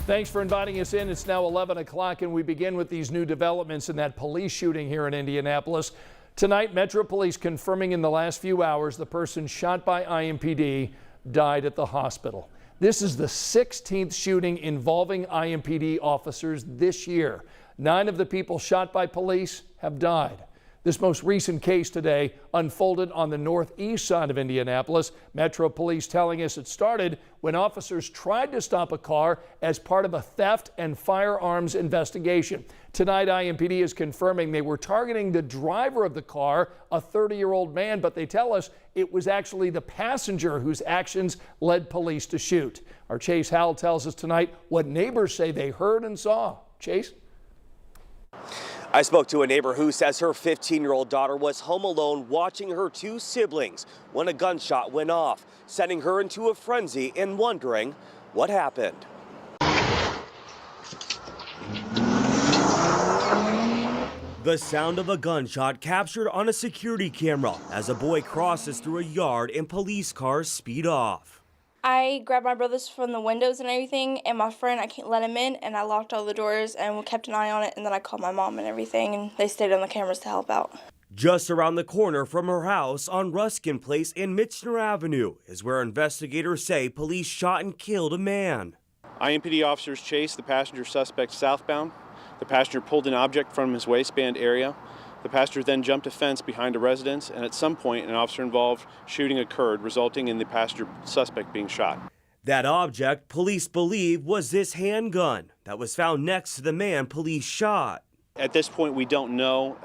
Thanks for inviting us in. It's now 11 o'clock and we begin with these new developments in that police shooting here in Indianapolis. Tonight, Metro Police confirming in the last few hours the person shot by IMPD died at the hospital. This is the 16th shooting involving IMPD officers this year. 9 of the people shot by police have died. This most recent case today unfolded on the northeast side of Indianapolis. Metro Police telling us it started when officers tried to stop a car as part of a theft and firearms investigation. Tonight, IMPD is confirming they were targeting the driver of the car, a 30-year-old man, but they tell us it was actually the passenger whose actions led police to shoot. Our Chase Howell tells us tonight what neighbors say they heard and saw. Chase? I spoke to a neighbor who says her 15-year-old daughter was home alone watching her 2 siblings when a gunshot went off, sending her into a frenzy and wondering what happened. The sound of a gunshot captured on a security camera as a boy crosses through a yard and police cars speed off. I grabbed my brothers from the windows and everything, and my friend, I can't let him in, and I locked all the doors and we kept an eye on it, and then I called my mom and everything, and they stayed on the cameras to help out. Just around the corner from her house on Ruskin Place and Michener Avenue is where investigators say police shot and killed a man. IMPD officers chased the passenger suspect southbound. The passenger pulled an object from his waistband area. The passenger then jumped a fence behind a residence, and at some point an officer-involved shooting occurred, resulting in the passenger suspect being shot. That object, police believe, was this handgun that was found next to the man police shot. At this point, we don't know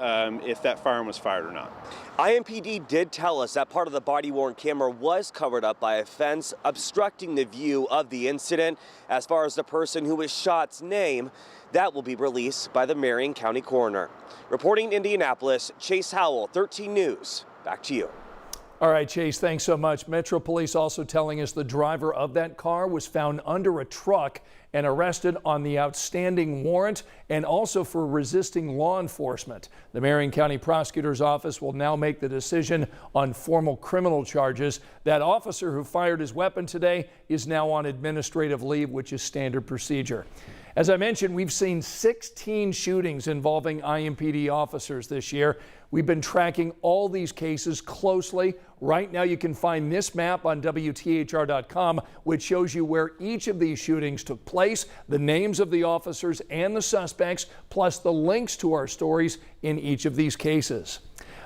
if that firearm was fired or not. IMPD did tell us that part of the body-worn camera was covered up by a fence, obstructing the view of the incident. As far as the person who was shot's name, that will be released by the Marion County coroner. Reporting in Indianapolis, Chase Howell, 13 News. Back to you. All right, Chase, thanks so much. Metro Police also telling us the driver of that car was found under a truck and arrested on the outstanding warrant and also for resisting law enforcement. The Marion County Prosecutor's Office will now make the decision on formal criminal charges. That officer who fired his weapon today is now on administrative leave, which is standard procedure. As I mentioned, we've seen 16 shootings involving IMPD officers this year. We've been tracking all these cases closely. Right now you can find this map on WTHR.com, which shows you where each of these shootings took place, the names of the officers and the suspects, plus the links to our stories in each of these cases.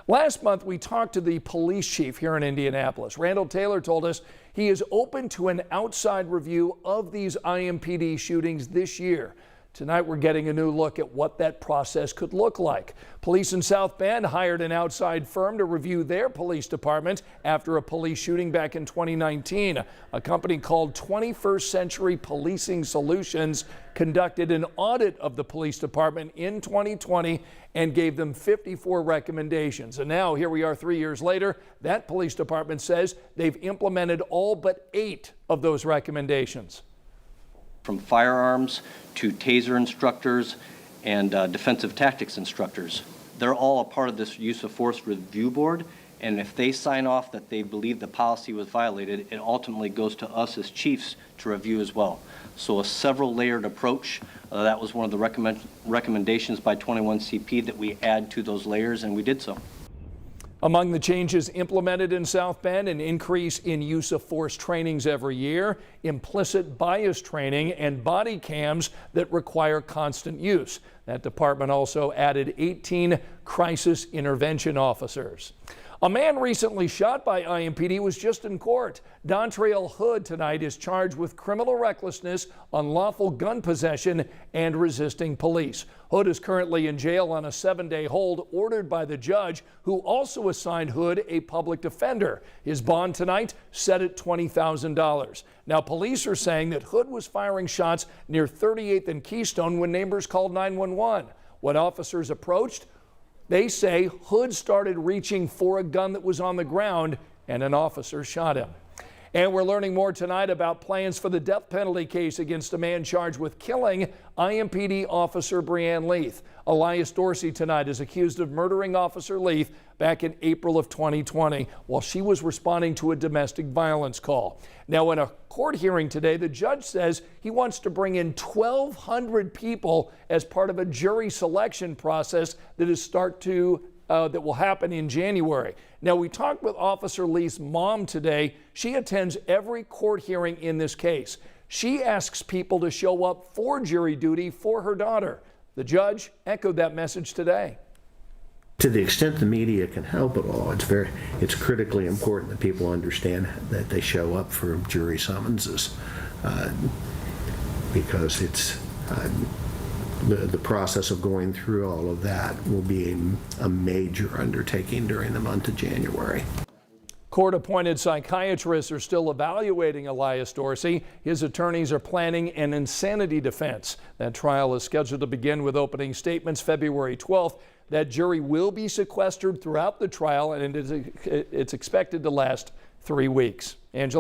Last month, we talked to the police chief here in Indianapolis. Randall Taylor told us he is open to an outside review of these IMPD shootings this year. Tonight, we're getting a new look at what that process could look like. Police in South Bend hired an outside firm to review their police department after a police shooting back in 2019. A company called 21st Century Policing Solutions conducted an audit of the police department in 2020 and gave them 54 recommendations. And now here we are 3 years later. That police department says they've implemented all but 8 of those recommendations. From firearms to taser instructors and defensive tactics instructors. They're all a part of this use of force review board, and if they sign off that they believe the policy was violated, it ultimately goes to us as chiefs to review as well. So a several layered approach, that was one of the recommendations by 21CP that we add to those layers, and we did so. Among the changes implemented in South Bend, an increase in use of force trainings every year, implicit bias training, and body cams that require constant use. That department also added 18 crisis intervention officers. A man recently shot by IMPD was just in court. Dontrell Hood tonight is charged with criminal recklessness, unlawful gun possession, and resisting police. Hood is currently in jail on a 7-day hold ordered by the judge, who also assigned Hood a public defender. His bond tonight set at $20,000. Now, police are saying that Hood was firing shots near 38th and Keystone when neighbors called 911. When officers approached, they say Hood started reaching for a gun that was on the ground and an officer shot him. And we're learning more tonight about plans for the death penalty case against a man charged with killing IMPD officer Breanne Leith. Elias Dorsey tonight is accused of murdering Officer Leith back in April of 2020 while she was responding to a domestic violence call. Now, in a court hearing today, the judge says he wants to bring in 1,200 people as part of a jury selection process that will happen in January. Now, we talked with Officer Leith's mom today. She attends every court hearing in this case. She asks people to show up for jury duty for her daughter. The judge echoed that message today. To the extent the media can help at all, it's critically important that people understand that they show up for jury summonses because it's the process of going through all of that will be a major undertaking during the month of January. Court-appointed psychiatrists are still evaluating Elias Dorsey. His attorneys are planning an insanity defense. That trial is scheduled to begin with opening statements February 12th. That jury will be sequestered throughout the trial, and it's expected to last 3 weeks. Angela?